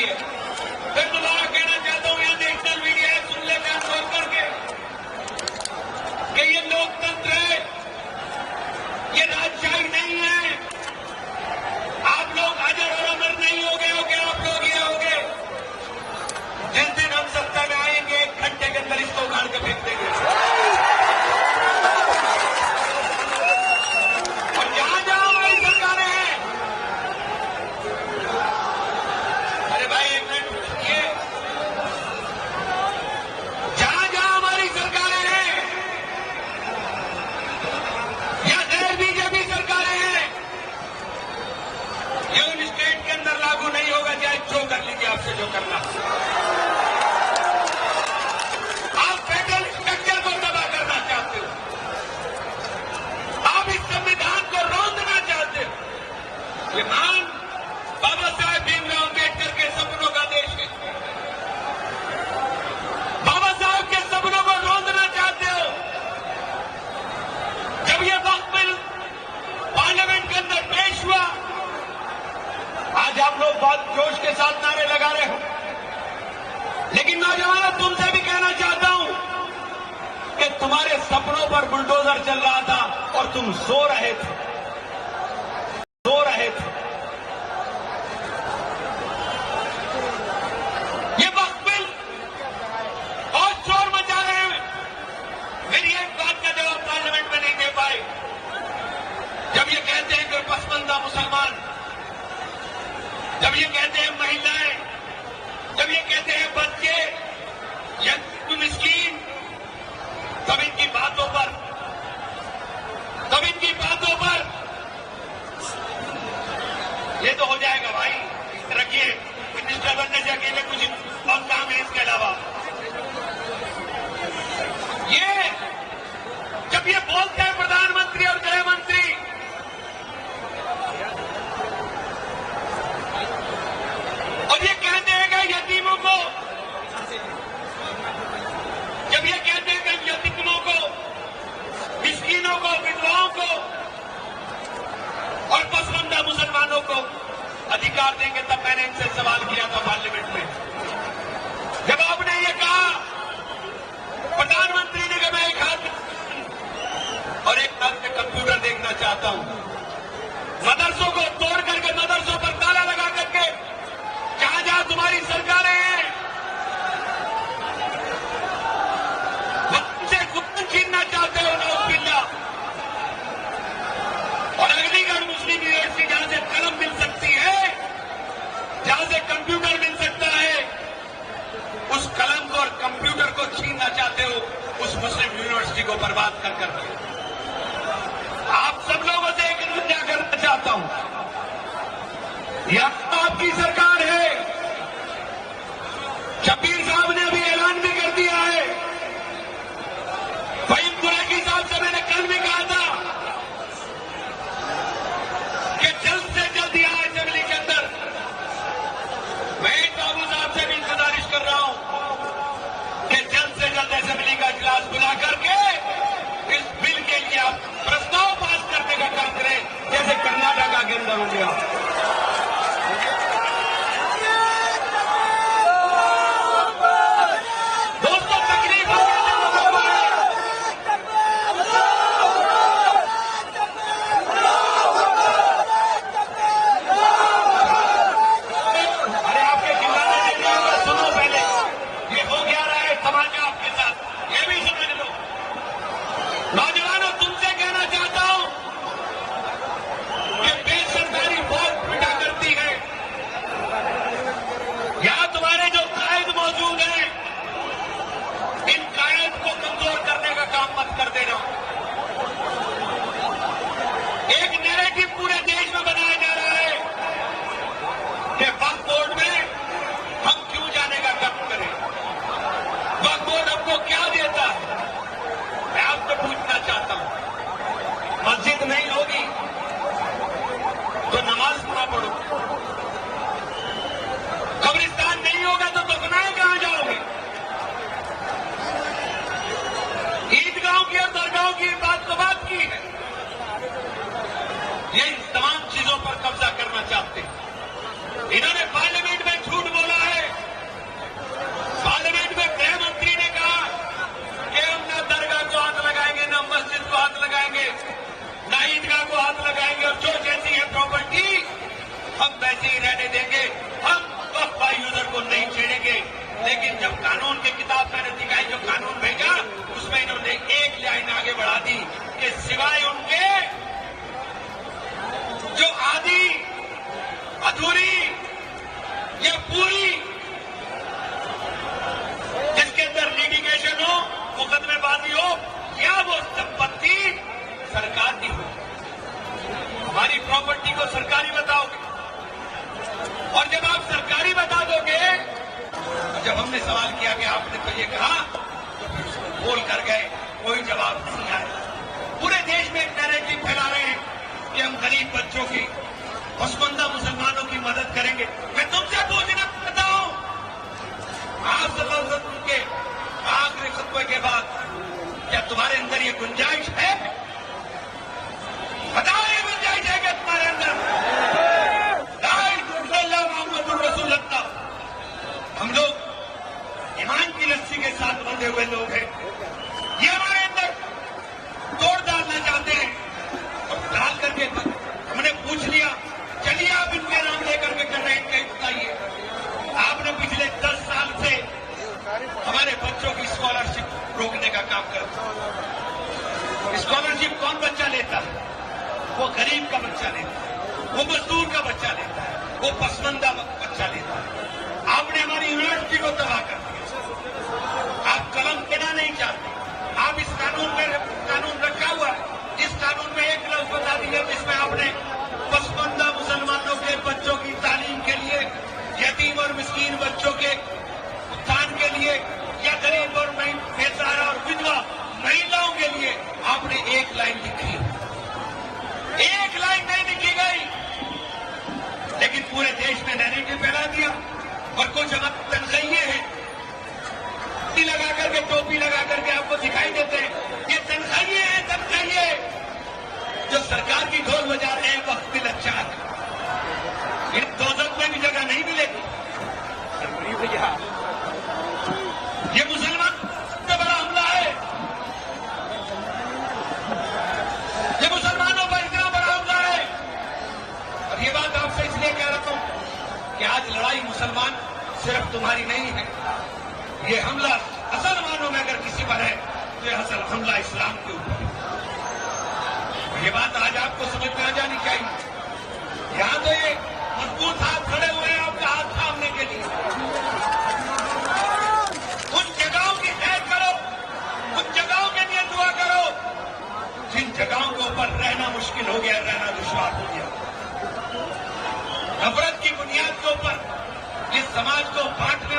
चाहिए। फिर दोबारा कहना चाहता हूं, यहां नेशनल मीडिया है, सुन ले मैं जोर करके कि ये लोकतंत्र है, ये राजशाही नहीं है। आप लोग अजर और अमर नहीं हो गए होगे, आप लोग ये होगे जिस दिन हम सत्ता में आएंगे 1 घंटे के अंदर इसको उखाड़ के फेंक देंगे। और जहां जहां हमारी सरकारें हैं, अरे भाई एक मिनट सुनिए, जहां जहां हमारी सरकारें हैं या गैर बीजेपी सरकारें हैं, ये उन स्टेट के अंदर लागू नहीं होगा, चाहे जो कर लीजिए आपसे जो करना। आप फेडरल स्ट्रक्चर को तबाह करना चाहते हो, आप इस संविधान को रौंदना चाहते हो। ये मान बाबा साहेब भीमराव अम्बेडकर के सपनों का देश है। बाबा साहेब के सपनों को रौंदना चाहते हो। जब ये वक्त बिल पार्लियामेंट के अंदर पेश हुआ, आज आप लोग बहुत जोश के साथ नारे लगा रहे हो, लेकिन नौजवानों तुमसे भी कहना चाहता हूं कि तुम्हारे सपनों पर बुलडोजर चल रहा था और तुम सो रहे थे। ये वक्त बिल और शोर मचा रहे हैं, मेरी एक बात का जवाब पार्लियामेंट में नहीं दे पाए। जब ये कहते हैं कि पसमंदा मुसलमान, जब ये कहते हैं महिलाएं, जब ये कहते हैं बच्चे या मिस्कीन, तब इनकी बातों पर ये तो हो जाएगा भाई। रखिए, मिनिस्टर बनने से अकेले कुछ और काम है इसके अलावा। ये जब ये बोलते हैं प्रधानमंत्री और गृह मंत्री, और ये कहते हैं कि यतीमों को, जब ये कहते हैं कि यतीमों को, मिस्कीनों को, विधवाओं को और पसमंदा मुसलमानों को अधिकार देंगे, तब मैंने इनसे सवाल किया था पार्लियामेंट में। जब आपने ये कहा, प्रधानमंत्री ने कहा मैं एक हाथ और एक हाथ में कंप्यूटर देखना चाहता हूं, मदरसों को तोड़ करके, मदरसों पर ताला लगा करके, जहां जहां तुम्हारी सरकारें हैं वहां से कुछ छीनना चाहते हो नौबिल्ला। और अलीगढ़ मुस्लिम यूनिवर्सिटी जहां से कलम मिल सकती है, जहां से कंप्यूटर मिल सकता है, उस कलम को और कंप्यूटर को छीनना चाहते हो, उस मुस्लिम यूनिवर्सिटी को बर्बाद कर करके। आप सब लोगों से एक निवेदन करना चाहता हूं, यह आपकी सरकार है। शब्बीर साहब ने अभी ऐलान भी कर दिया है, फहीम कुरैशी साहब से मैंने कल भी कहा था कि जल्द से जल्द यहां असेंबली के अंदर, मैं बाबू साहब से भी गुजारिश कर रहा हूं कि जल्द से जल्द असेंबली का इजलास बुला करके इस बिल के लिए आप प्रस्ताव पास करने का काम करें, जैसे कर्नाटक के अंदर हो गया। या पूरी जिसके अंदर लिटिगेशन हो, मुकदमेबाजी हो, या वो संपत्ति सरकार की हो? हमारी प्रॉपर्टी को सरकारी बताओगे, और जब आप सरकारी बता दोगे, तो जब हमने सवाल किया कि आपने तो ये कहा, तो फिर उसको बोल कर गए, कोई जवाब नहीं आया। पूरे देश में एक नैरेटिव फैला रहे हैं कि हम गरीब बच्चों की, पसमंदा मुसलमानों की मदद करेंगे। मैं तुमसे पूछना चाहता हूं, आप सल्लल्लाहु के आखिरी खुतबे के बाद क्या तुम्हारे अंदर ये गुंजाइश है? बताओ, ये गुंजाइश है क्या तुम्हारे अंदर? मोहम्मद रसूल अल्लाह, हम लोग ईमान की रस्सी के साथ बंधे हुए लोग हैं। ये हमारे अंदर तोड़ डालना चाहते हैं, और डाल करके हमने पूछ लिया, चलिए आप इनके नाम लेकर के कर रहे हैं, कहीं बताइए। आपने पिछले 10 साल से हमारे बच्चों की स्कॉलरशिप रोकने का काम कर। स्कॉलरशिप कौन बच्चा लेता है? वो गरीब का बच्चा लेता है, वो मजदूर का बच्चा लेता है, वो पसमंदा बच्चा लेता है। आपने हमारी यूनिवर्सिटी को तबाह कर दिया। आप कलम देना नहीं चाहते। आप इस कानून में कानून रखा हुआ है, इस कानून में एक लफ्ज बता दीजिए जिसमें आपने पसमंदा मुसलमानों के बच्चों की तालीम के लिए, यतीम और मिस्कीन बच्चों के उत्थान के लिए, या गरीब और बेसहारा और विधवा महिलाओं के लिए आपने एक लाइन लिखी। एक लाइन नहीं लिखी गई, लेकिन पूरे देश में नैरेटिव फैला दिया। और कुछ हमारे तनख्वाहिए हैं, लगा करके, टोपी लगा करके आपको दिखाई देते हैं, ये तनख्वाहिए हैं, तनख्वाहिए जो सरकार की ढोल बजा रहे हैं, वक्त भी अच्छा है। इन दोजख में भी जगह नहीं मिलेगी। ये मुसलमान सबसे बड़ा हमला है, ये मुसलमानों पर इतना बड़ा हमला है। और ये बात आपसे इसलिए कह रहा हूं कि आज लड़ाई मुसलमान सिर्फ तुम्हारी नहीं है। ये हमला असल मानों में अगर किसी पर है, तो यह असल हमला इस्लाम के ऊपर है। ये बात आज आपको समझ में आ जानी चाहिए। यहां तो ये मजबूत हाथ खड़े हुए हैं आपका हाथ थामने के लिए। उन जगहों की खैर करो, उन जगहों के लिए दुआ करो जिन जगहों के ऊपर रहना मुश्किल हो गया, रहना दुश्वार हो गया। नफरत की बुनियाद के ऊपर इस समाज को बांटने